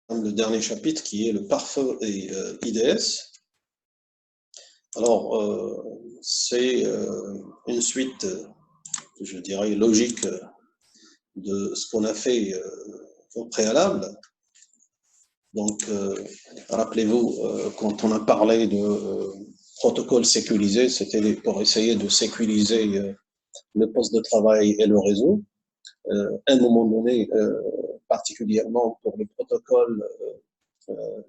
le dernier chapitre qui est le pare-feu et IDS. Alors, c'est une suite, je dirais, logique de ce qu'on a fait au préalable. Donc, rappelez-vous, quand on a parlé de protocole sécurisé, c'était pour essayer de sécuriser le poste de travail et le réseau. À un moment donné, particulièrement pour le protocole,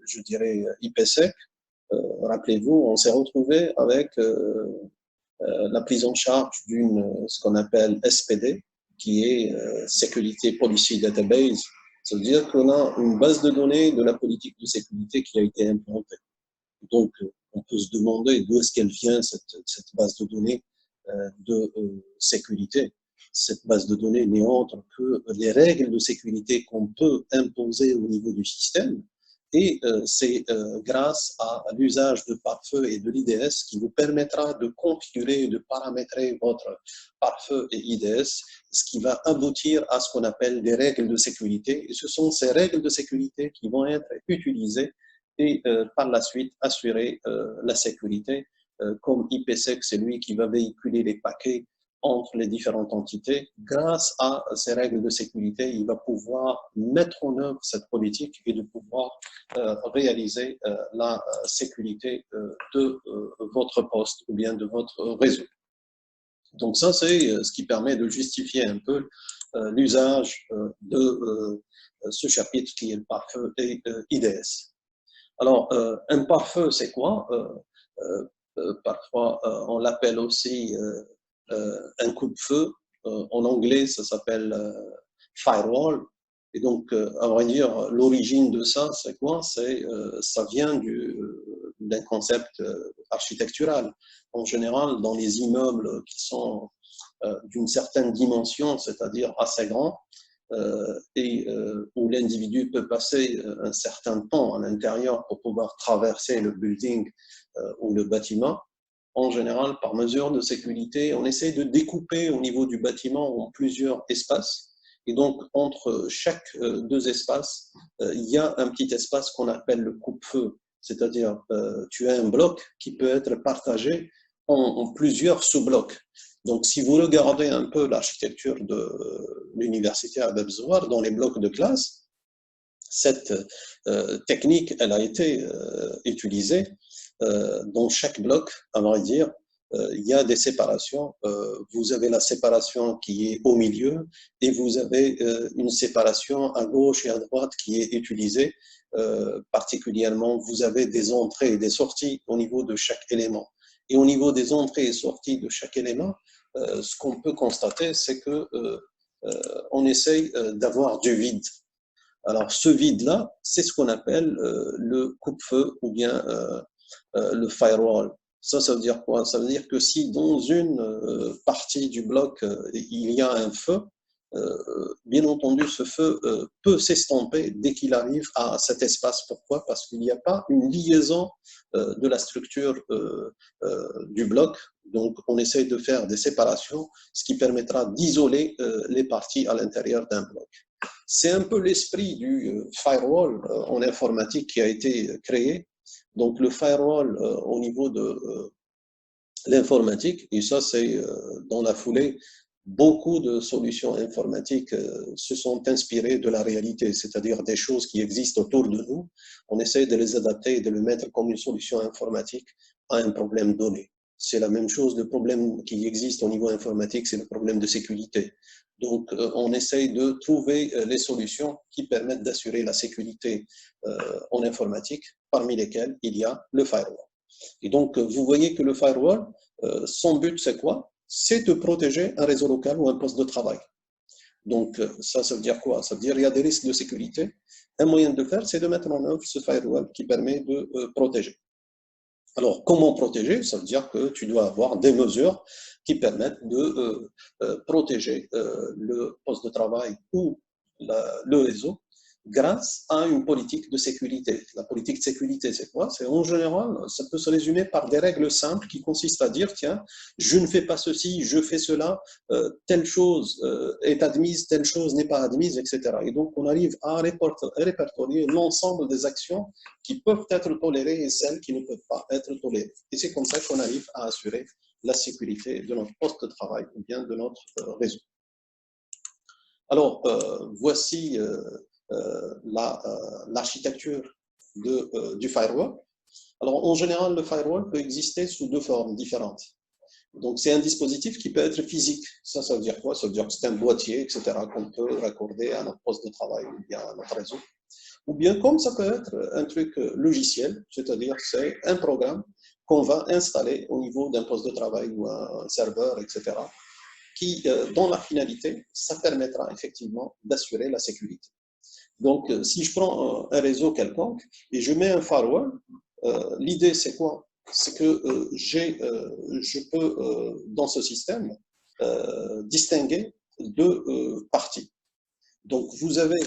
je dirais, IPsec, rappelez-vous, on s'est retrouvé avec la prise en charge d'une, ce qu'on appelle SPD, qui est Security Policy Database. Ça veut dire qu'on a une base de données de la politique de sécurité qui a été implantée. Donc, on peut se demander d'où est-ce qu'elle vient, cette base de données de sécurité. Cette base de données n'est autre que les règles de sécurité qu'on peut imposer au niveau du système. Et c'est grâce à l'usage de pare-feu et de l'IDS qui vous permettra de configurer et de paramétrer votre pare-feu et IDS, ce qui va aboutir à ce qu'on appelle des règles de sécurité. Et ce sont ces règles de sécurité qui vont être utilisées et par la suite assurer la sécurité. Comme IPsec, c'est lui qui va véhiculer les paquets entre les différentes entités. Grâce à ces règles de sécurité, il va pouvoir mettre en œuvre cette politique et de pouvoir réaliser la sécurité de votre poste ou bien de votre réseau. Donc ça, c'est ce qui permet de justifier un peu l'usage de ce chapitre qui est le pare-feu et IDS. Alors, un pare-feu, c'est quoi? Parfois, on l'appelle aussi un coupe-feu. En anglais, ça s'appelle firewall. Et donc, à vrai dire, l'origine de ça, c'est quoi? Ça vient d'un concept architectural. En général, dans les immeubles qui sont d'une certaine dimension, c'est-à-dire assez grands, où l'individu peut passer un certain temps à l'intérieur pour pouvoir traverser le building ou le bâtiment. En général, par mesure de sécurité, on essaie de découper au niveau du bâtiment en plusieurs espaces. Et donc, entre chaque deux espaces, il y a un petit espace qu'on appelle le coupe-feu. C'est-à-dire, tu as un bloc qui peut être partagé en plusieurs sous-blocs. Donc, si vous regardez un peu l'architecture de l'université à Babzouar dans les blocs de classe, cette technique, elle a été utilisée dans chaque bloc, à vrai dire. Il y a des séparations. Vous avez la séparation qui est au milieu et vous avez une séparation à gauche et à droite qui est utilisée. Particulièrement, vous avez des entrées et des sorties au niveau de chaque élément. Et au niveau des entrées et sorties de chaque élément, ce qu'on peut constater, c'est que on essaye d'avoir du vide. Alors, ce vide-là, c'est ce qu'on appelle le coupe-feu ou bien le firewall. Ça veut dire quoi? Ça veut dire que si dans une partie du bloc, il y a un feu, bien entendu, ce feu peut s'estomper dès qu'il arrive à cet espace. Pourquoi? Parce qu'il n'y a pas une liaison de la structure du bloc. Donc, on essaie de faire des séparations, ce qui permettra d'isoler les parties à l'intérieur d'un bloc. C'est un peu l'esprit du firewall en informatique qui a été créé. Donc, le firewall au niveau de l'informatique, et ça, c'est dans la foulée, beaucoup de solutions informatiques se sont inspirées de la réalité, c'est-à-dire des choses qui existent autour de nous. On essaie de les adapter et de les mettre comme une solution informatique à un problème donné. C'est la même chose, le problème qui existe au niveau informatique, c'est le problème de sécurité. Donc, on essaye de trouver les solutions qui permettent d'assurer la sécurité en informatique, parmi lesquelles il y a le firewall. Et donc, vous voyez que le firewall, son but, c'est quoi? C'est de protéger un réseau local ou un poste de travail. Donc, ça veut dire quoi? Ça veut dire qu'il y a des risques de sécurité. Un moyen de le faire, c'est de mettre en œuvre ce firewall qui permet de protéger. Alors, comment protéger? Ça veut dire que tu dois avoir des mesures qui permettent de protéger le poste de travail ou le réseau grâce à une politique de sécurité. La politique de sécurité, c'est quoi? C'est en général, ça peut se résumer par des règles simples qui consistent à dire, tiens, je ne fais pas ceci, je fais cela, telle chose est admise, telle chose n'est pas admise, etc. Et donc, on arrive à répertorier l'ensemble des actions qui peuvent être tolérées et celles qui ne peuvent pas être tolérées. Et c'est comme ça qu'on arrive à assurer la sécurité de notre poste de travail ou bien de notre réseau. Alors, voici l'architecture du firewall. Alors, en général, le firewall peut exister sous deux formes différentes. Donc, c'est un dispositif qui peut être physique. Ça veut dire quoi? Ça veut dire que c'est un boîtier, etc., qu'on peut raccorder à notre poste de travail ou bien à notre réseau. Ou bien comme ça peut être un truc logiciel, c'est-à-dire c'est un programme qu'on va installer au niveau d'un poste de travail ou un serveur, etc., qui, dans la finalité, ça permettra effectivement d'assurer la sécurité. Donc, si je prends un réseau quelconque et je mets un firewall, l'idée c'est quoi? C'est que je peux, dans ce système, distinguer deux parties. Donc, vous avez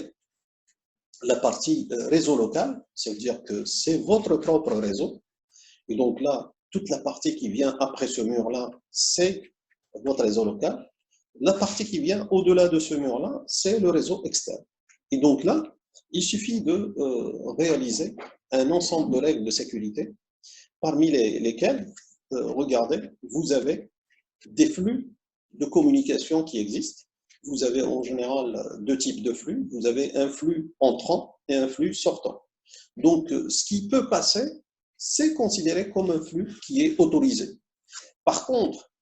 la partie réseau local, ça veut dire que c'est votre propre réseau. Et donc là, toute la partie qui vient après ce mur-là, c'est votre réseau local. La partie qui vient au-delà de ce mur-là, c'est le réseau externe. Et donc là, il suffit de réaliser un ensemble de règles de sécurité, parmi lesquelles, regardez, vous avez des flux de communication qui existent. Vous avez en général deux types de flux. Vous avez un flux entrant et un flux sortant. Donc, ce qui peut passer, c'est considéré comme un flux qui est autorisé. Par contre,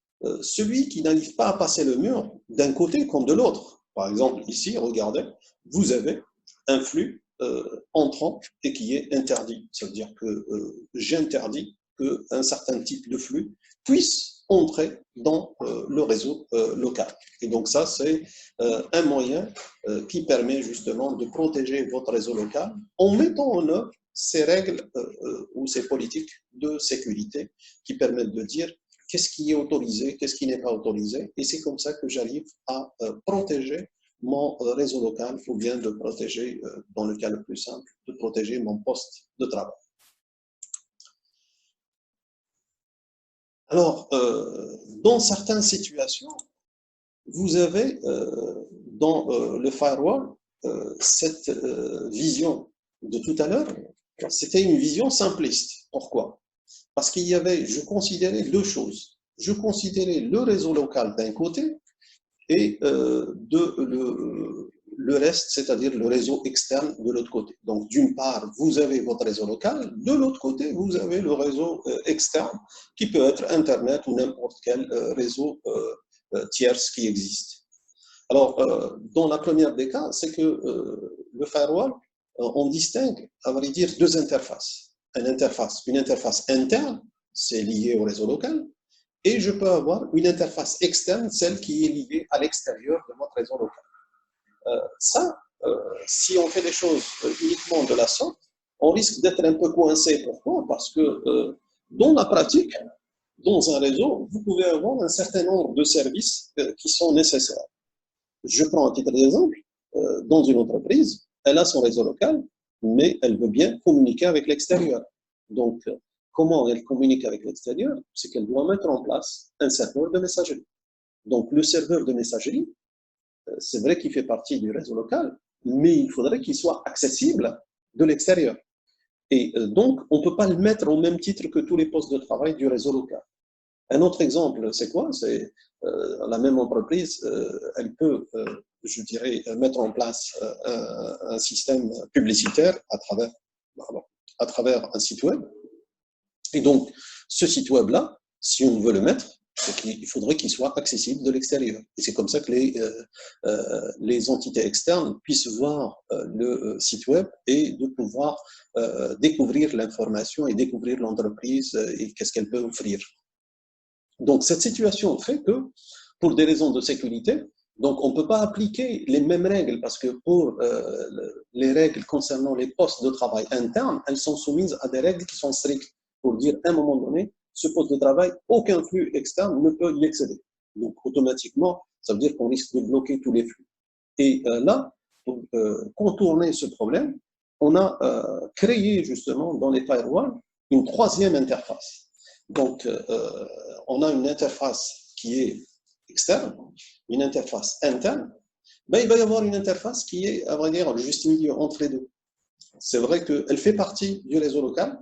celui qui n'arrive pas à passer le mur d'un côté comme de l'autre, par exemple ici, regardez, vous avez un flux entrant et qui est interdit. Ça veut dire que j'interdis qu'un certain type de flux puisse entrer dans le réseau local. Et donc ça, c'est un moyen qui permet justement de protéger votre réseau local en mettant en œuvre ces règles ou ces politiques de sécurité qui permettent de dire qu'est-ce qui est autorisé, qu'est-ce qui n'est pas autorisé. Et c'est comme ça que j'arrive à protéger mon réseau local ou bien de protéger, dans le cas le plus simple, de protéger mon poste de travail. Alors, dans certaines situations, vous avez dans le firewall cette vision de tout à l'heure. C'était une vision simpliste. Pourquoi? Parce qu'il y avait, je considérais deux choses. Je considérais le réseau local d'un côté et le reste, c'est-à-dire le réseau externe de l'autre côté. Donc, d'une part, vous avez votre réseau local, de l'autre côté, vous avez le réseau externe, qui peut être Internet ou n'importe quel réseau tierce qui existe. Alors, dans la première des cas, c'est que le firewall, on distingue, à vrai dire, deux interfaces. Une interface interne, c'est lié au réseau local, et je peux avoir une interface externe, celle qui est liée à l'extérieur de notre réseau local. Si on fait les choses uniquement de la sorte, on risque d'être un peu coincé. Pourquoi? Parce que dans la pratique, dans un réseau, vous pouvez avoir un certain nombre de services qui sont nécessaires. Je prends un titre d'exemple, dans une entreprise, elle a son réseau local, mais elle veut bien communiquer avec l'extérieur. Donc, comment elle communique avec l'extérieur? C'est qu'elle doit mettre en place un serveur de messagerie. Donc, le serveur de messagerie, c'est vrai qu'il fait partie du réseau local, mais il faudrait qu'il soit accessible de l'extérieur. Et donc, on ne peut pas le mettre au même titre que tous les postes de travail du réseau local. Un autre exemple, c'est quoi? C'est la même entreprise, elle peut, je dirais, mettre en place un système publicitaire à travers un site web. Et donc, ce site web-là, si on veut le mettre, il faudrait qu'il soit accessible de l'extérieur. Et c'est comme ça que les entités externes puissent voir le site web et de pouvoir découvrir l'information et découvrir l'entreprise et qu'est-ce qu'elle peut offrir. Donc, cette situation fait que, pour des raisons de sécurité, donc on ne peut pas appliquer les mêmes règles parce que pour les règles concernant les postes de travail internes, elles sont soumises à des règles qui sont strictes pour dire à un moment donné, ce poste de travail, aucun flux externe ne peut y accéder. Donc, automatiquement, ça veut dire qu'on risque de bloquer tous les flux. Et là, pour contourner ce problème, on a créé justement dans les firewalls une troisième interface. Donc, on a une interface qui est externe, une interface interne. Ben, il va y avoir une interface qui est, à vrai dire, le juste milieu entre les deux. C'est vrai qu'elle fait partie du réseau local,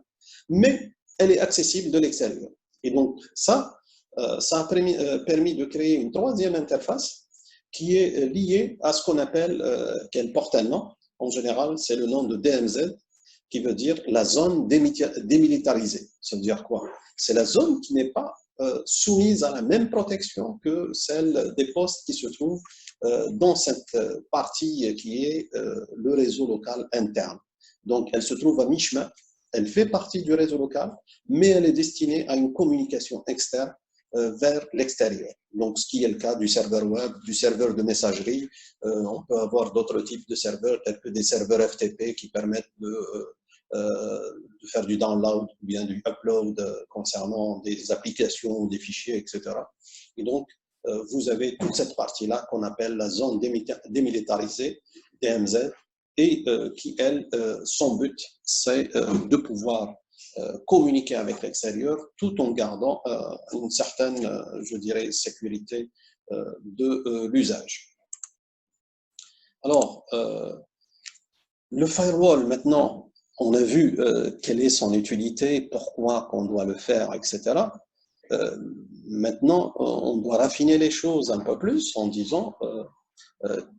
mais elle est accessible de l'extérieur. Et donc, ça a permis de créer une troisième interface qui est liée à ce qu'on appelle, qu'elle porte un nom. En général, c'est le nom de DMZ, qui veut dire la zone démilitarisée. Ça veut dire quoi? C'est la zone qui n'est pas soumise à la même protection que celle des postes qui se trouvent dans cette partie qui est le réseau local interne. Donc, elle se trouve à mi-chemin, elle fait partie du réseau local, mais elle est destinée à une communication externe vers l'extérieur. Donc, ce qui est le cas du serveur web, du serveur de messagerie. On peut avoir d'autres types de serveurs, tels que des serveurs FTP qui permettent de faire du download ou bien du upload concernant des applications ou des fichiers, etc. Et donc, vous avez toute cette partie-là qu'on appelle la zone démilitarisée, DMZ, et qui, elle, son but, c'est de pouvoir communiquer avec l'extérieur tout en gardant une certaine, je dirais, sécurité de l'usage. Alors, le firewall, maintenant, on a vu quelle est son utilité, pourquoi qu'on doit le faire, etc. Maintenant, on doit raffiner les choses un peu plus en disant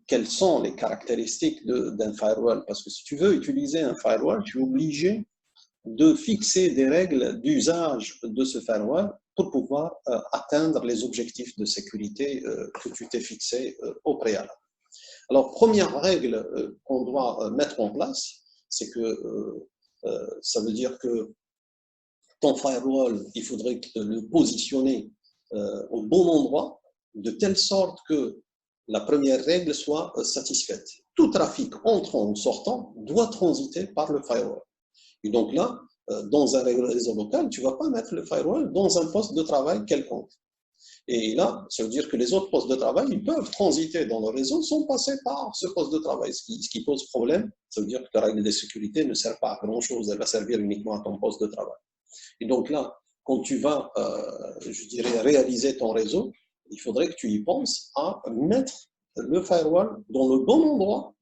quelles sont les caractéristiques d'un firewall. Parce que si tu veux utiliser un firewall, tu es obligé de fixer des règles d'usage de ce firewall pour pouvoir atteindre les objectifs de sécurité que tu t'es fixé au préalable. Alors, première règle qu'on doit mettre en place, c'est que ça veut dire que ton firewall, il faudrait le positionner au bon endroit, de telle sorte que la première règle soit satisfaite. Tout trafic entrant ou sortant doit transiter par le firewall. Et donc là, dans un réseau local, tu ne vas pas mettre le firewall dans un poste de travail quelconque. Et là, ça veut dire que les autres postes de travail, ils peuvent transiter dans le réseau sans passer par ce poste de travail. Ce qui pose problème, ça veut dire que la règle de sécurité ne sert pas à grand-chose, elle va servir uniquement à ton poste de travail. Et donc là, quand tu vas, je dirais, réaliser ton réseau, il faudrait que tu y penses à mettre le firewall dans le bon endroit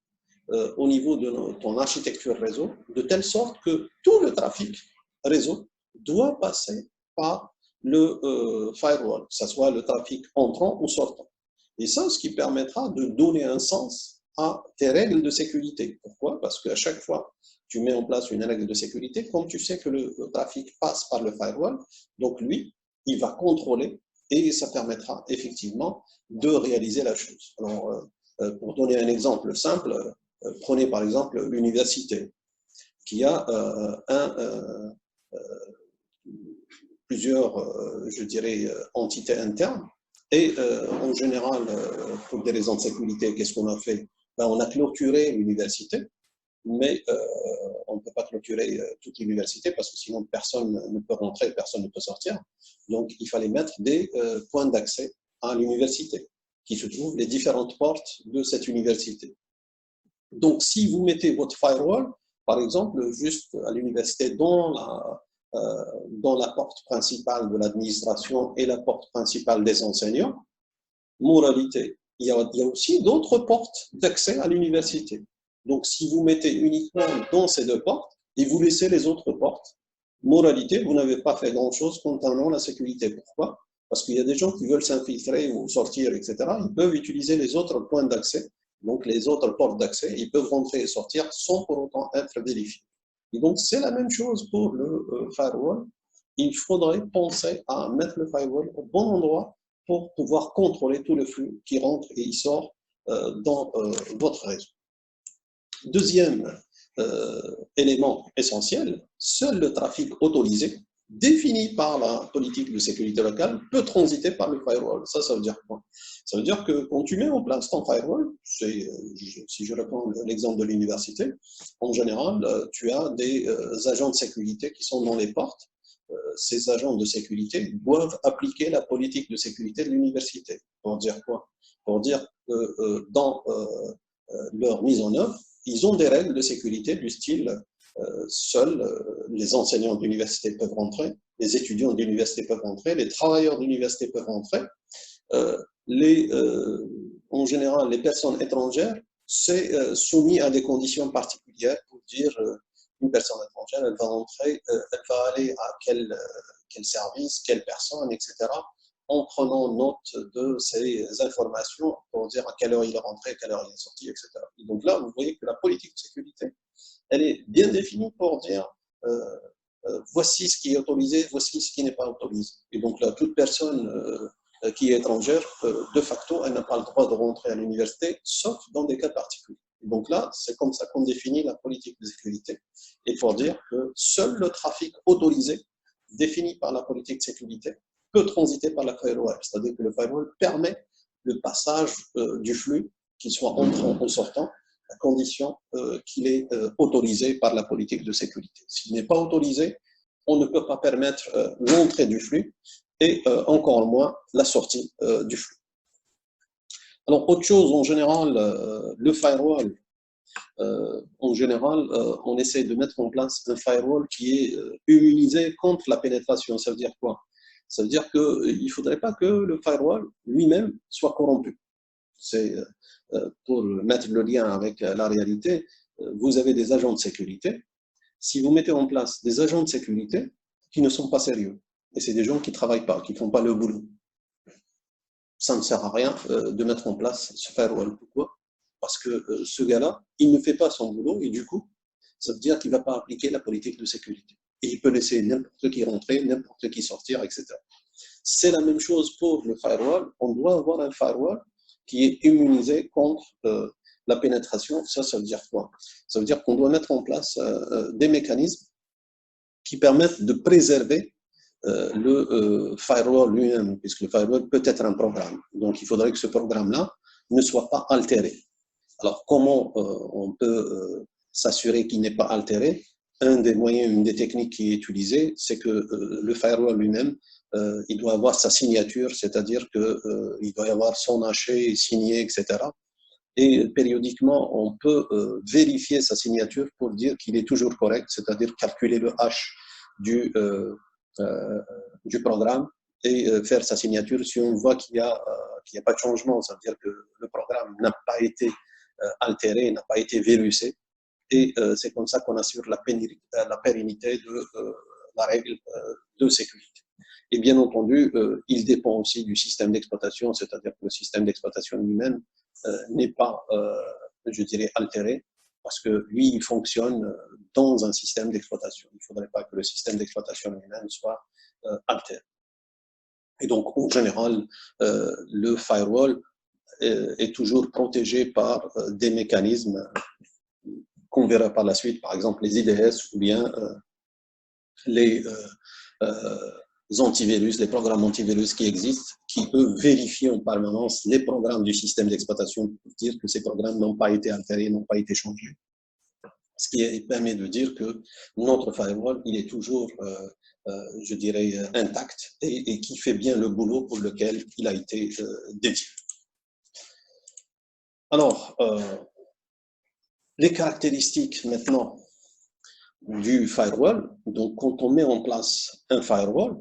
au niveau de ton architecture réseau, de telle sorte que tout le trafic réseau doit passer par le firewall, que ce soit le trafic entrant ou sortant. Et ça, ce qui permettra de donner un sens à tes règles de sécurité. Pourquoi? Parce qu'à chaque fois tu mets en place une règle de sécurité, comme tu sais que le trafic passe par le firewall, donc lui, il va contrôler et ça permettra effectivement de réaliser la chose. Alors, pour donner un exemple simple, prenez par exemple l'université, qui a plusieurs, je dirais, entités internes. Et en général, pour des raisons de sécurité, qu'est-ce qu'on a fait? Ben, on a clôturé l'université, mais on ne peut pas clôturer toute l'université parce que sinon personne ne peut rentrer, personne ne peut sortir. Donc il fallait mettre des points d'accès à l'université, qui se trouvent les différentes portes de cette université. Donc si vous mettez votre firewall, par exemple, juste à l'université dans la porte principale de l'administration et la porte principale des enseignants, moralité, il y a aussi d'autres portes d'accès à l'université. Donc, si vous mettez uniquement dans ces deux portes et vous laissez les autres portes, moralité, vous n'avez pas fait grand-chose concernant la sécurité. Pourquoi? Parce qu'il y a des gens qui veulent s'infiltrer ou sortir, etc. Ils peuvent utiliser les autres points d'accès, donc les autres portes d'accès. Ils peuvent rentrer et sortir sans pour autant être vérifiés. Et donc, c'est la même chose pour le firewall. Il faudrait penser à mettre le firewall au bon endroit pour pouvoir contrôler tout le flux qui rentre et qui sort dans votre réseau. Deuxième élément essentiel, seul le trafic autorisé, défini par la politique de sécurité locale, peut transiter par le firewall. Ça veut dire quoi? Ça veut dire que quand tu mets en place ton firewall, si je reprends l'exemple de l'université, en général, tu as des agents de sécurité qui sont dans les portes. Ces agents de sécurité doivent appliquer la politique de sécurité de l'université. Pour dire quoi? Pour dire que dans leur mise en œuvre, ils ont des règles de sécurité du style seuls les enseignants d'université peuvent rentrer, les étudiants d'université peuvent rentrer, les travailleurs d'université peuvent rentrer. En général, les personnes étrangères, c'est soumis à des conditions particulières pour dire une personne étrangère, elle va entrer, elle va aller à quel service, quelle personne, etc., en prenant note de ces informations pour dire à quelle heure il est rentré, à quelle heure il est sorti, etc. Et donc là, vous voyez que la politique de sécurité, elle est bien définie pour dire voici ce qui est autorisé, voici ce qui n'est pas autorisé. Et donc là, toute personne qui est étrangère, de facto, elle n'a pas le droit de rentrer à l'université, sauf dans des cas particuliers. Et donc là, c'est comme ça qu'on définit la politique de sécurité. Et pour dire que seul le trafic autorisé, défini par la politique de sécurité, peut transiter par la firewall. C'est-à-dire que le firewall permet le passage du flux, qu'il soit entrant ou sortant, à condition qu'il est autorisé par la politique de sécurité. S'il n'est pas autorisé, on ne peut pas permettre l'entrée du flux et encore moins la sortie du flux. Alors, autre chose, en général, le firewall, en général, on essaie de mettre en place un firewall qui est immunisé contre la pénétration. Ça veut dire quoi? Ça veut dire qu'il ne faudrait pas que le firewall lui-même soit corrompu. C'est pour mettre le lien avec la réalité, vous avez des agents de sécurité. Si vous mettez en place des agents de sécurité qui ne sont pas sérieux, et c'est des gens qui ne travaillent pas, qui ne font pas le boulot, ça ne sert à rien de mettre en place ce firewall. Pourquoi? Parce que ce gars-là, il ne fait pas son boulot et du coup, ça veut dire qu'il ne va pas appliquer la politique de sécurité. Et il peut laisser n'importe qui rentrer, n'importe qui sortir, etc. C'est la même chose pour le firewall. On doit avoir un firewall qui est immunisé contre la pénétration. Ça veut dire quoi? Ça veut dire qu'on doit mettre en place des mécanismes qui permettent de préserver le firewall lui-même, puisque le firewall peut être un programme. Donc, il faudrait que ce programme-là ne soit pas altéré. Alors, comment on peut s'assurer qu'il n'est pas altéré? Un des moyens, une des techniques qui est utilisée, c'est que le firewall lui-même, il doit avoir sa signature, c'est-à-dire qu'il doit y avoir son haché signé, etc. Et périodiquement, on peut vérifier sa signature pour dire qu'il est toujours correct, c'est-à-dire calculer le hash du programme et faire sa signature. Si on voit qu'il n'y a pas de changement, ça veut dire que le programme n'a pas été altéré, n'a pas été virusé. Et c'est comme ça qu'on assure la pérennité de la règle de sécurité. Et bien entendu, il dépend aussi du système d'exploitation, c'est-à-dire que le système d'exploitation lui-même n'est pas, je dirais, altéré, parce que lui, il fonctionne dans un système d'exploitation. Il ne faudrait pas que le système d'exploitation lui-même soit altéré. Et donc, en général, le firewall est toujours protégé par des mécanismes qu'on verra par la suite, par exemple les IDS ou bien les antivirus, les programmes antivirus qui existent, qui peuvent vérifier en permanence les programmes du système d'exploitation pour dire que ces programmes n'ont pas été altérés, n'ont pas été changés. Ce qui permet de dire que notre firewall, il est toujours, je dirais, intact et qui fait bien le boulot pour lequel il a été dédié. Alors, les caractéristiques maintenant du firewall, donc quand on met en place un firewall,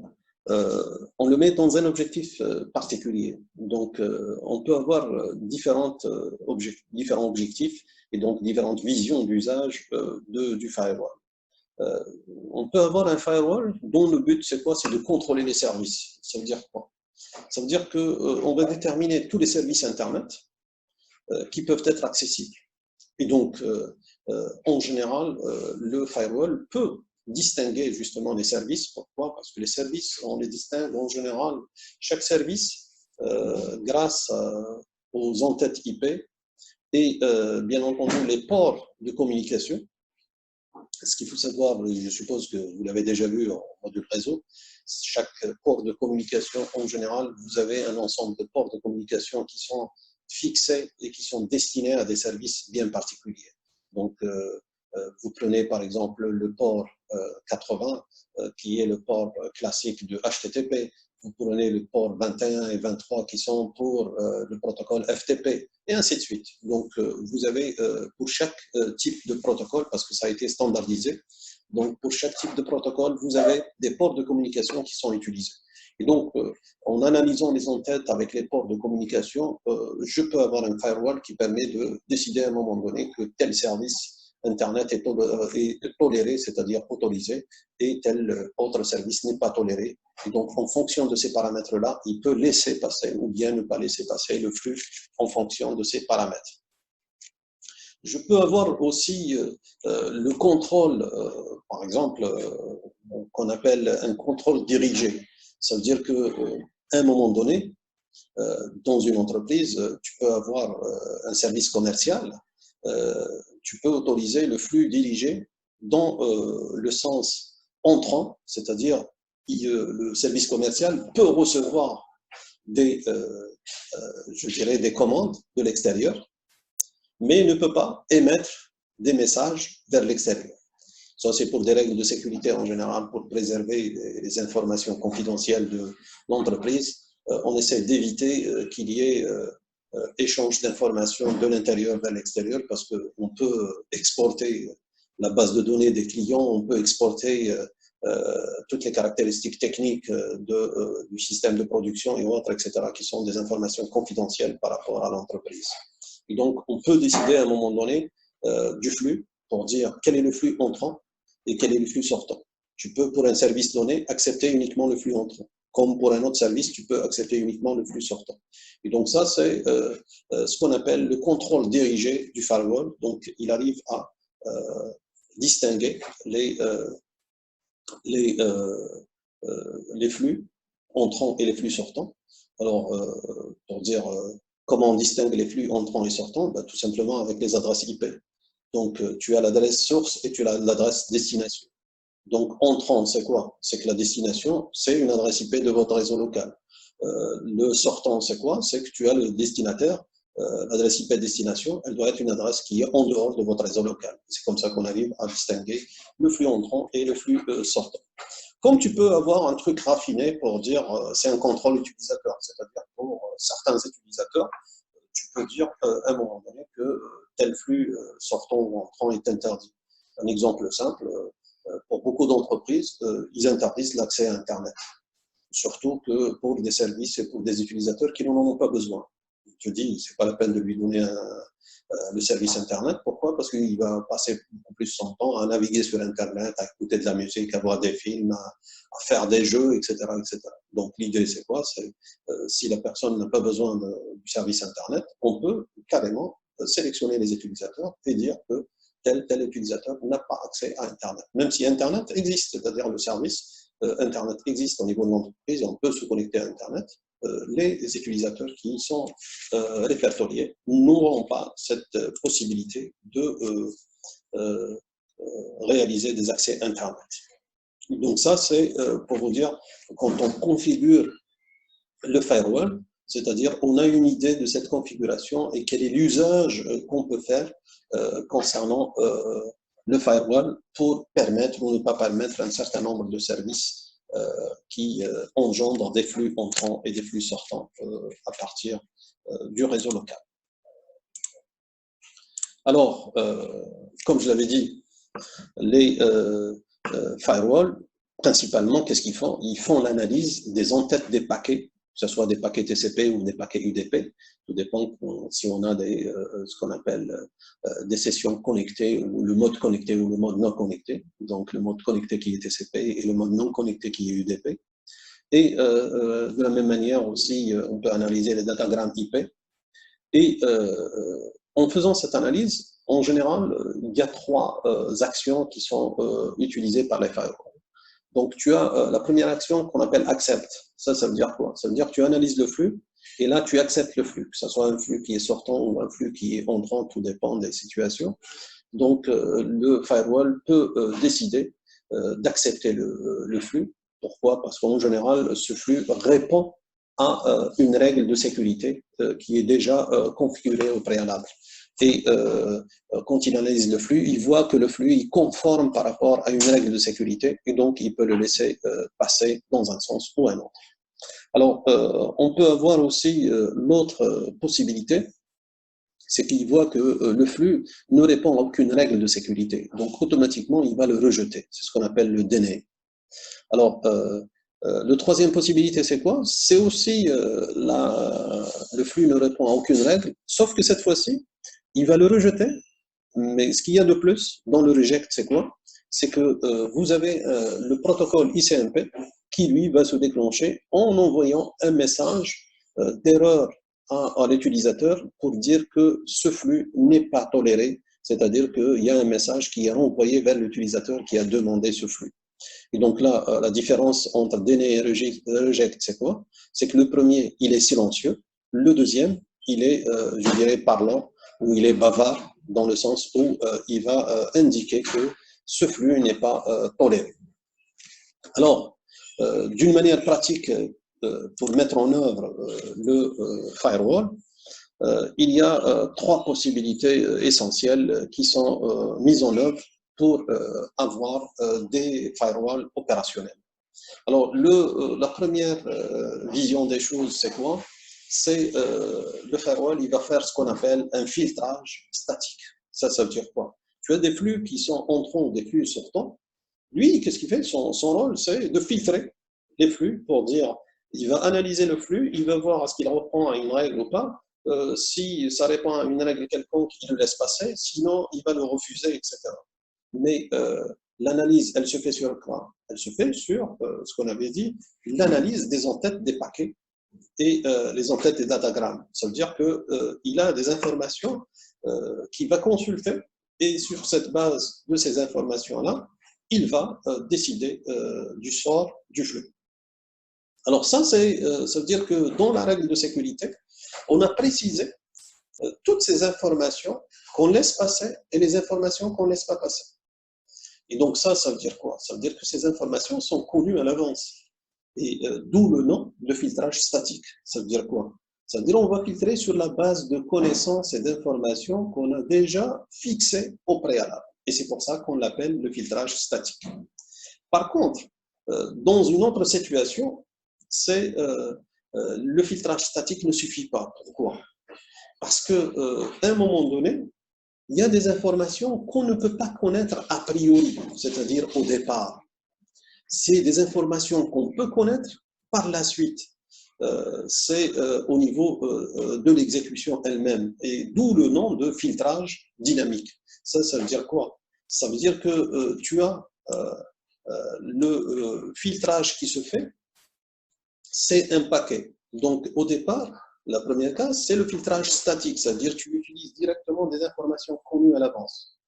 on le met dans un objectif particulier. Donc, on peut avoir différents objectifs et donc différentes visions d'usage du firewall. On peut avoir un firewall dont le but, c'est quoi? C'est de contrôler les services. Ça veut dire quoi? Ça veut dire qu'on va déterminer tous les services Internet qui peuvent être accessibles. Et donc, en général, le firewall peut distinguer justement les services. Pourquoi? Parce que les services, on les distingue en général. Chaque service, grâce aux entêtes IP et bien entendu les ports de communication. Ce qu'il faut savoir, je suppose que vous l'avez déjà vu en module réseau, chaque port de communication, en général, vous avez un ensemble de ports de communication qui sont fixés et qui sont destinés à des services bien particuliers. Donc, vous prenez par exemple le port 80, qui est le port classique de HTTP. vous prenez le port 21 et 23 qui sont pour le protocole FTP, et ainsi de suite. Donc, vous avez pour chaque type de protocole, parce que ça a été standardisé, donc pour chaque type de protocole, vous avez des ports de communication qui sont utilisés. Et donc, en analysant les entêtes avec les ports de communication, je peux avoir un firewall qui permet de décider à un moment donné que tel service Internet est toléré, c'est-à-dire autorisé, et tel autre service n'est pas toléré. Et donc, en fonction de ces paramètres-là, il peut laisser passer ou bien ne pas laisser passer le flux en fonction de ces paramètres. Je peux avoir aussi le contrôle, par exemple, qu'on appelle un contrôle dirigé. Ça veut dire qu'à un moment donné, dans une entreprise, tu peux avoir un service commercial, tu peux autoriser le flux dirigé dans le sens entrant, c'est-à-dire le service commercial peut recevoir je dirais, des commandes de l'extérieur, mais ne peut pas émettre des messages vers l'extérieur. Ça, c'est pour des règles de sécurité en général, pour préserver les informations confidentielles de l'entreprise. On essaie d'éviter qu'il y ait échange d'informations de l'intérieur vers l'extérieur, parce qu'on peut exporter la base de données des clients, on peut exporter toutes les caractéristiques techniques du système de production et autres, etc., qui sont des informations confidentielles par rapport à l'entreprise. Et donc, on peut décider à un moment donné du flux pour dire quel est le flux entrant et quel est le flux sortant. Tu peux, pour un service donné, accepter uniquement le flux entrant. Comme pour un autre service, tu peux accepter uniquement le flux sortant. Et donc ça, c'est ce qu'on appelle le contrôle dirigé du firewall. Donc, il arrive à distinguer les flux entrants et les flux sortants. Alors, pour dire comment on distingue les flux entrants et sortants, ben, tout simplement avec les adresses IP. Donc, tu as l'adresse source et tu as l'adresse destination. Donc, entrant, c'est quoi? C'est que la destination, c'est une adresse IP de votre réseau local. Le sortant, c'est quoi? C'est que tu as le destinataire, l'adresse IP destination, elle doit être une adresse qui est en dehors de votre réseau local. C'est comme ça qu'on arrive à distinguer le flux entrant et le flux sortant. Comme tu peux avoir un truc raffiné pour dire c'est un contrôle utilisateur, c'est-à-dire pour certains utilisateurs, tu peux dire à un moment donné que tel flux sortant ou entrant est interdit. Un exemple simple, pour beaucoup d'entreprises, ils interdisent l'accès à Internet, surtout que pour des services et pour des utilisateurs qui n'en ont pas besoin. Je dis, c'est pas la peine de lui donner le service Internet. Pourquoi? Parce qu'il va passer beaucoup plus son temps à naviguer sur Internet, à écouter de la musique, à voir des films, à faire des jeux, etc., etc. Donc l'idée, c'est quoi? C'est si la personne n'a pas besoin du service Internet, on peut carrément sélectionner les utilisateurs et dire que tel utilisateur n'a pas accès à Internet. Même si Internet existe, c'est-à-dire le service Internet existe au niveau de l'entreprise et on peut se connecter à Internet, les utilisateurs qui sont répertoriés n'auront pas cette possibilité de réaliser des accès Internet. Donc ça, c'est pour vous dire, quand on configure le firewall, c'est-à-dire on a une idée de cette configuration et quel est l'usage qu'on peut faire concernant le firewall pour permettre ou ne pas permettre un certain nombre de services qui engendrent des flux entrants et des flux sortants à partir du réseau local. Alors, comme je l'avais dit, les firewalls, principalement, qu'est-ce qu'ils font? Ils font l'analyse des entêtes des paquets, que ce soit des paquets TCP ou des paquets UDP. Tout dépend si on a ce qu'on appelle des sessions connectées, ou le mode connecté ou le mode non connecté. Donc, le mode connecté qui est TCP et le mode non connecté qui est UDP. Et de la même manière aussi, on peut analyser les datagrammes IP. Et en faisant cette analyse, en général, il y a trois actions qui sont utilisées par les firewalls. Donc, tu as la première action qu'on appelle accept. Ça veut dire quoi? Ça veut dire que tu analyses le flux et là, tu acceptes le flux, que ce soit un flux qui est sortant ou un flux qui est entrant, tout dépend des situations. Donc, le firewall peut décider d'accepter le flux. Pourquoi? Parce qu'en général, ce flux répond à une règle de sécurité qui est déjà configurée au préalable. Et quand il analyse le flux, il voit que le flux est conforme par rapport à une règle de sécurité et donc il peut le laisser passer dans un sens ou un autre. Alors, on peut avoir aussi l'autre possibilité, c'est qu'il voit que le flux ne répond à aucune règle de sécurité. Donc, automatiquement, il va le rejeter. C'est ce qu'on appelle le déni. Alors, la troisième possibilité, c'est quoi? C'est aussi le flux ne répond à aucune règle, sauf que cette fois-ci, il va le rejeter. Mais ce qu'il y a de plus dans le reject, c'est quoi? C'est que vous avez le protocole ICMP qui, lui, va se déclencher en envoyant un message d'erreur à l'utilisateur pour dire que ce flux n'est pas toléré, c'est-à-dire qu'il y a un message qui est renvoyé vers l'utilisateur qui a demandé ce flux. Et donc là, la différence entre DNS et reject, c'est quoi? C'est que le premier, il est silencieux. Le deuxième, il est, je dirais, parlant, ou il est bavard, dans le sens où il va indiquer que ce flux n'est pas toléré. Alors, d'une manière pratique, pour mettre en œuvre le firewall, il y a trois possibilités essentielles qui sont mises en œuvre pour avoir des firewalls opérationnels. Alors, la première vision des choses, c'est quoi? C'est le firewall, il va faire ce qu'on appelle un filtrage statique. Ça veut dire quoi? Tu as des flux qui sont entrants, des flux sortants. Lui, qu'est-ce qu'il fait? Son rôle, c'est de filtrer les flux pour dire, il va analyser le flux, il va voir est-ce qu'il reprend à une règle ou pas. Si ça répond à une règle quelconque, il le laisse passer, sinon il va le refuser, etc. Mais l'analyse, elle se fait sur quoi? Elle se fait sur ce qu'on avait dit, l'analyse des entêtes des paquets et les entêtes des datagrammes. Ça veut dire qu'il a des informations qu'il va consulter et sur cette base de ces informations-là, il va décider du sort du flux. Alors ça veut dire que dans la règle de sécurité, on a précisé toutes ces informations qu'on laisse passer et les informations qu'on ne laisse pas passer. Et donc ça veut dire quoi? Ça veut dire que ces informations sont connues à l'avance. Et d'où le nom de filtrage statique. Ça veut dire quoi? Ça veut dire qu'on va filtrer sur la base de connaissances et d'informations qu'on a déjà fixées au préalable. Et c'est pour ça qu'on l'appelle le filtrage statique. Par contre, dans une autre situation, c'est le filtrage statique ne suffit pas. Pourquoi? Parce qu'à un moment donné, il y a des informations qu'on ne peut pas connaître a priori, c'est-à-dire au départ. C'est des informations qu'on peut connaître par la suite. C'est au niveau de l'exécution elle-même. Et d'où le nom de filtrage dynamique. Ça veut dire quoi? Ça veut dire que tu as le filtrage qui se fait, c'est un paquet. Donc, au départ, la première case, c'est le filtrage statique, c'est-à-dire que tu utilises directement des informations connues à l'avance.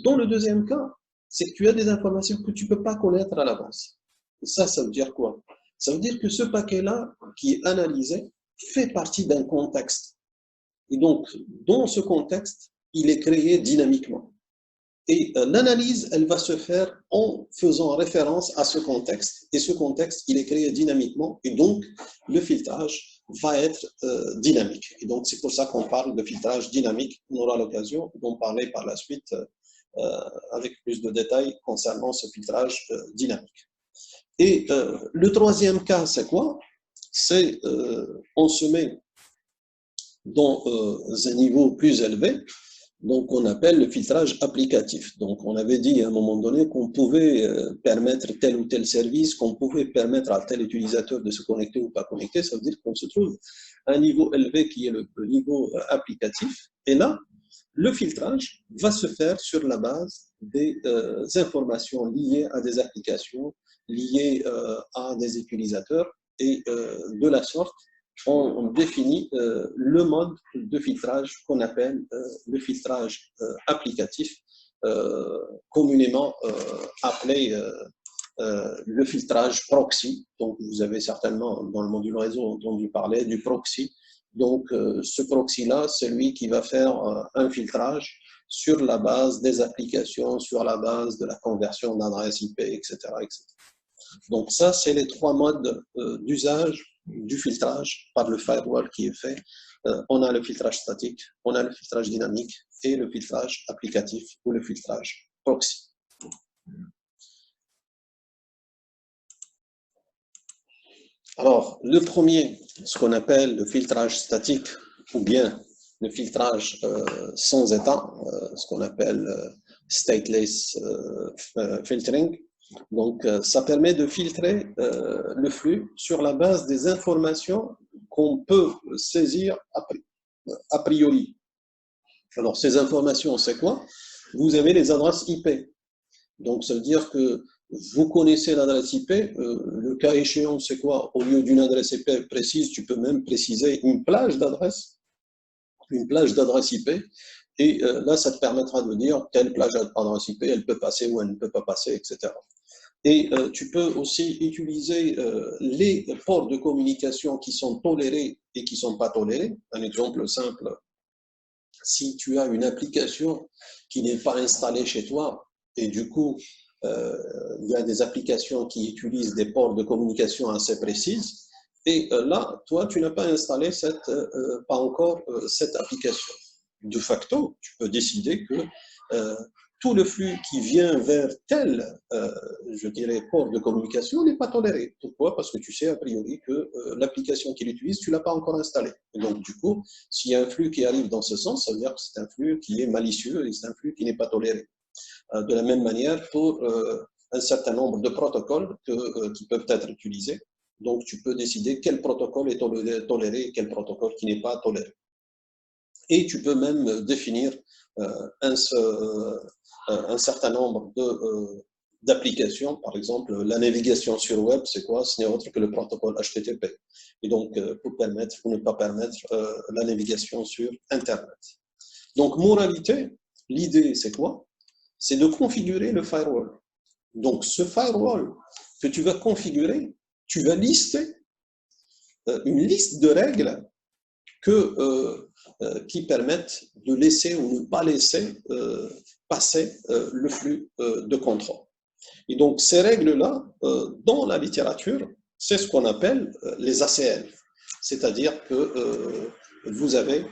Dans le deuxième cas, c'est que tu as des informations que tu ne peux pas connaître à l'avance. Ça veut dire quoi? Ça veut dire que ce paquet-là, qui est analysé, fait partie d'un contexte. Et donc, dans ce contexte, il est créé dynamiquement. Et l'analyse, elle va se faire en faisant référence à ce contexte. Et ce contexte, il est créé dynamiquement. Et donc, le filtrage va être dynamique. Et donc, c'est pour ça qu'on parle de filtrage dynamique. On aura l'occasion d'en parler par la suite avec plus de détails concernant ce filtrage dynamique. Et le troisième cas, c'est quoi? C'est on se met dans un niveau plus élevé, donc on appelle le filtrage applicatif. Donc on avait dit à un moment donné qu'on pouvait permettre tel ou tel service, qu'on pouvait permettre à tel utilisateur de se connecter ou pas connecter. Ça veut dire qu'on se trouve à un niveau élevé qui est le niveau applicatif. Et là, le filtrage va se faire sur la base des informations liées à des applications, liées à des utilisateurs, et de la sorte, on définit le mode de filtrage qu'on appelle le filtrage applicatif, communément appelé le filtrage proxy. Donc, vous avez certainement dans le module réseau entendu parler du proxy. Donc, ce proxy-là, c'est lui qui va faire un filtrage sur la base des applications, sur la base de la conversion d'adresse IP, etc., etc. Donc, ça, c'est les trois modes d'usage du filtrage par le firewall qui est fait. On a le filtrage statique, on a le filtrage dynamique et le filtrage applicatif ou le filtrage proxy. Alors, le premier, ce qu'on appelle le filtrage statique, ou bien le filtrage sans état, ce qu'on appelle stateless filtering. Donc, ça permet de filtrer le flux sur la base des informations qu'on peut saisir a priori. Alors, ces informations, c'est quoi? Vous avez les adresses IP. Donc, ça veut dire que vous connaissez l'adresse IP. Le cas échéant, c'est quoi? Au lieu d'une adresse IP précise, tu peux même préciser une plage d'adresse IP. Et là, ça te permettra de dire telle plage d'adresse IP, elle peut passer ou elle ne peut pas passer, etc. Et tu peux aussi utiliser les ports de communication qui sont tolérés et qui ne sont pas tolérés. Un exemple simple, si tu as une application qui n'est pas installée chez toi, et du coup, il y a des applications qui utilisent des ports de communication assez précises, et là, toi, tu n'as pas installé pas encore cette application. De facto, tu peux décider que tout le flux qui vient vers tel, je dirais, port de communication n'est pas toléré. Pourquoi? Parce que tu sais a priori que l'application qu'il utilise, tu ne l'as pas encore installée. Et donc, du coup, s'il y a un flux qui arrive dans ce sens, ça veut dire que c'est un flux qui est malicieux et c'est un flux qui n'est pas toléré. De la même manière, pour un certain nombre de protocoles qui peuvent être utilisés, donc tu peux décider quel protocole est toléré et quel protocole qui n'est pas toléré. Et tu peux même définir un certain nombre d'applications. Par exemple, la navigation sur web, c'est quoi? Ce n'est autre que le protocole HTTP. Et donc, pour permettre ou ne pas permettre la navigation sur Internet. Donc, moralité, l'idée, c'est quoi? C'est de configurer le firewall. Donc, ce firewall que tu vas configurer, tu vas lister une liste de règles qui permettent de laisser ou ne pas laisser passer le flux de contrôle. Et donc, ces règles-là, dans la littérature, c'est ce qu'on appelle les ACL. C'est-à-dire que vous avez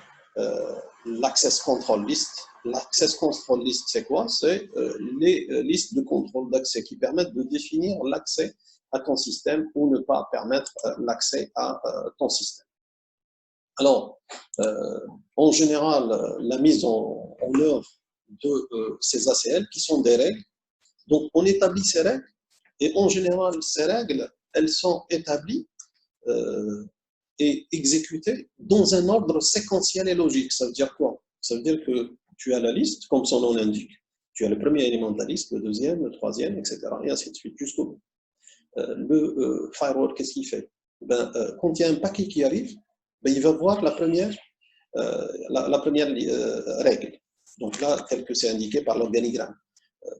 l'Access Control List. L'Access Control List, c'est quoi? C'est les listes de contrôle d'accès qui permettent de définir l'accès à ton système ou ne pas permettre l'accès à ton système. Alors, en général, la mise en œuvre de ces ACL, qui sont des règles, donc on établit ces règles, et en général, ces règles, elles sont établies et exécutées dans un ordre séquentiel et logique. Ça veut dire quoi? Ça veut dire que tu as la liste, comme son nom l'indique. Tu as le premier élément de la liste, le deuxième, le troisième, etc. Et ainsi de suite, jusqu'au bout. Le firewall, qu'est-ce qu'il fait? Quand il y a un paquet qui arrive, il va voir la première règle. Donc là, tel que c'est indiqué par l'organigramme,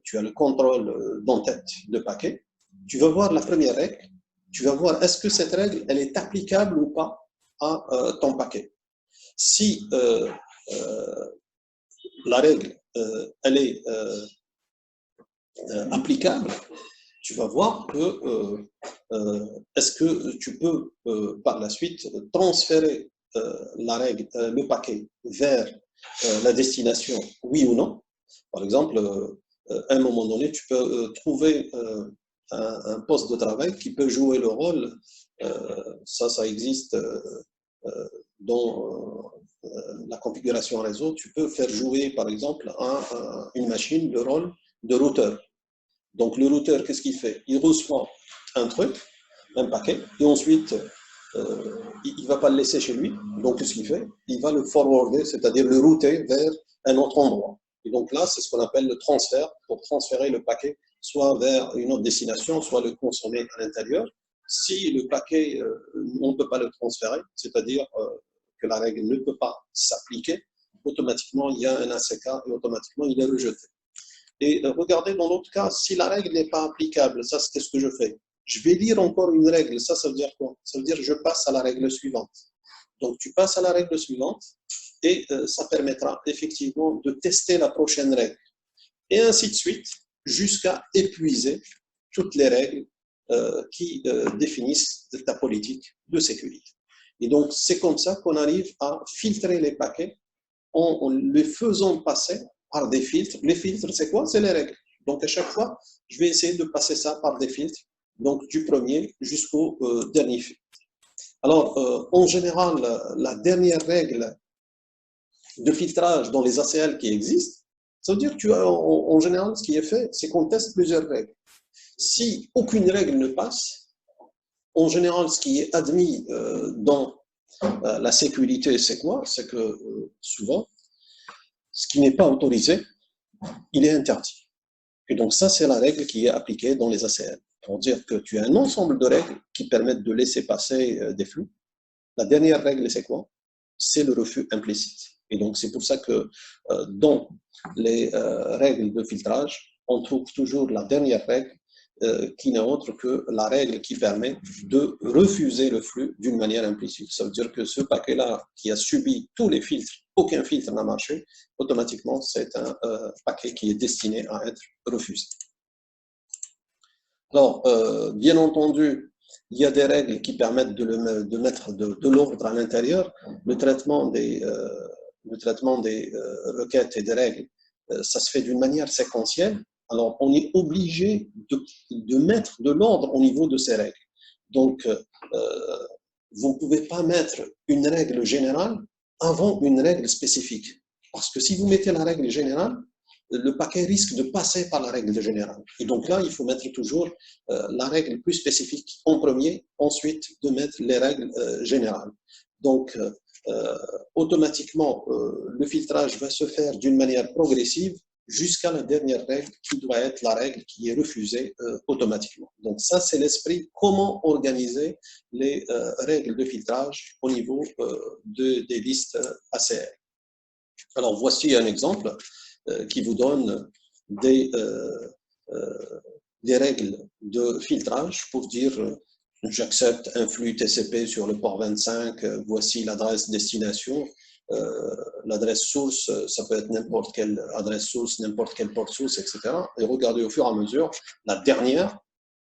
tu as le contrôle d'entête de paquet. Tu vas voir la première règle. Tu vas voir est-ce que cette règle, elle est applicable ou pas à ton paquet. Si la règle, elle est applicable, tu vas voir que est-ce que tu peux par la suite transférer la règle, le paquet vers la destination, oui ou non. Par exemple, à un moment donné, tu peux trouver un poste de travail qui peut jouer le rôle, ça existe dans la configuration réseau, tu peux faire jouer par exemple à une machine le rôle de routeur. Donc le routeur, qu'est-ce qu'il fait? Il reçoit un truc, un paquet, et ensuite il ne va pas le laisser chez lui. Donc qu'est-ce qu'il fait? Il va le forwarder, c'est-à-dire le router vers un autre endroit. Et donc là, c'est ce qu'on appelle le transfert, pour transférer le paquet soit vers une autre destination, soit le consommer à l'intérieur. Si le paquet, on ne peut pas le transférer, c'est-à-dire que la règle ne peut pas s'appliquer, automatiquement il y a un ACK et automatiquement il est rejeté. Et regardez dans l'autre cas, si la règle n'est pas applicable, ça c'est ce que je fais. Je vais lire encore une règle, ça veut dire quoi? Ça veut dire que je passe à la règle suivante. Donc tu passes à la règle suivante et ça permettra effectivement de tester la prochaine règle. Et ainsi de suite, jusqu'à épuiser toutes les règles qui définissent ta politique de sécurité. Et donc c'est comme ça qu'on arrive à filtrer les paquets en les faisant passer par des filtres. Les filtres, c'est quoi? C'est les règles. Donc, à chaque fois, je vais essayer de passer ça par des filtres, donc du premier jusqu'au dernier filtre. Alors, en général, la dernière règle de filtrage dans les ACL qui existent, ça veut dire en général, ce qui est fait, c'est qu'on teste plusieurs règles. Si aucune règle ne passe, en général, ce qui est admis dans la sécurité, c'est quoi? C'est que souvent, ce qui n'est pas autorisé, il est interdit. Et donc ça, c'est la règle qui est appliquée dans les ACL. Pour dire que tu as un ensemble de règles qui permettent de laisser passer des flux. La dernière règle, c'est quoi? C'est le refus implicite. Et donc c'est pour ça que dans les règles de filtrage, on trouve toujours la dernière règle qui n'est autre que la règle qui permet de refuser le flux d'une manière implicite. Ça veut dire que ce paquet-là qui a subi tous les filtres, aucun filtre n'a marché, automatiquement c'est un paquet qui est destiné à être refusé. Alors, bien entendu, il y a des règles qui permettent de mettre de l'ordre à l'intérieur. Le traitement des requêtes et des règles, ça se fait d'une manière séquentielle. Alors, on est obligé de mettre de l'ordre au niveau de ces règles. Donc, vous ne pouvez pas mettre une règle générale avant une règle spécifique. Parce que si vous mettez la règle générale, le paquet risque de passer par la règle générale. Et donc là, il faut mettre toujours la règle plus spécifique en premier, ensuite de mettre les règles générales. Donc, automatiquement, le filtrage va se faire d'une manière progressive jusqu'à la dernière règle qui doit être la règle qui est refusée automatiquement. Donc ça, c'est l'esprit, comment organiser les règles de filtrage au niveau des listes ACL. Alors voici un exemple qui vous donne des règles de filtrage pour dire j'accepte un flux TCP sur le port 25, voici l'adresse destination, l'adresse source, ça peut être n'importe quelle adresse source, n'importe quel port source, etc. Et regardez au fur et à mesure, la dernière,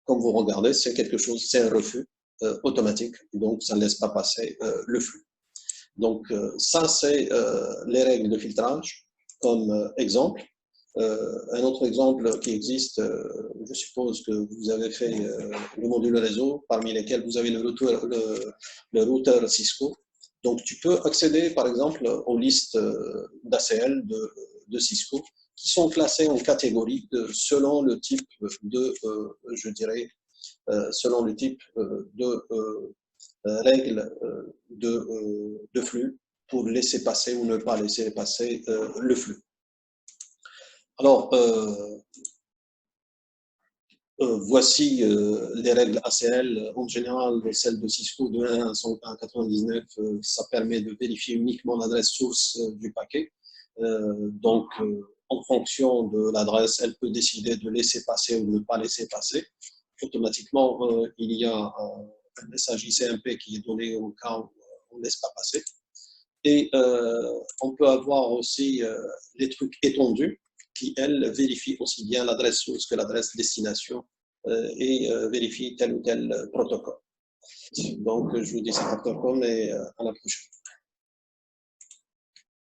comme vous regardez, c'est quelque chose, c'est un refus automatique, donc ça ne laisse pas passer le flux. Donc ça, c'est les règles de filtrage comme exemple. Un autre exemple qui existe, je suppose que vous avez fait le module réseau, parmi lesquels vous avez le routeur Cisco. Donc, tu peux accéder, par exemple, aux listes d'ACL de Cisco qui sont classées en catégories selon le type de, je dirais, selon le type de règles de flux pour laisser passer ou ne pas laisser passer le flux. Alors, voici les règles ACL. En général, celle de Cisco de 1 à 99, ça permet de vérifier uniquement l'adresse source du paquet. Donc, en fonction de l'adresse, elle peut décider de laisser passer ou de ne pas laisser passer. Automatiquement, il y a un message ICMP qui est donné au cas où on ne laisse pas passer. Et on peut avoir aussi les trucs étendus qui, elles, vérifient aussi bien l'adresse source que l'adresse destination et vérifient tel ou tel protocole. Donc, je vous dis ça et à la prochaine.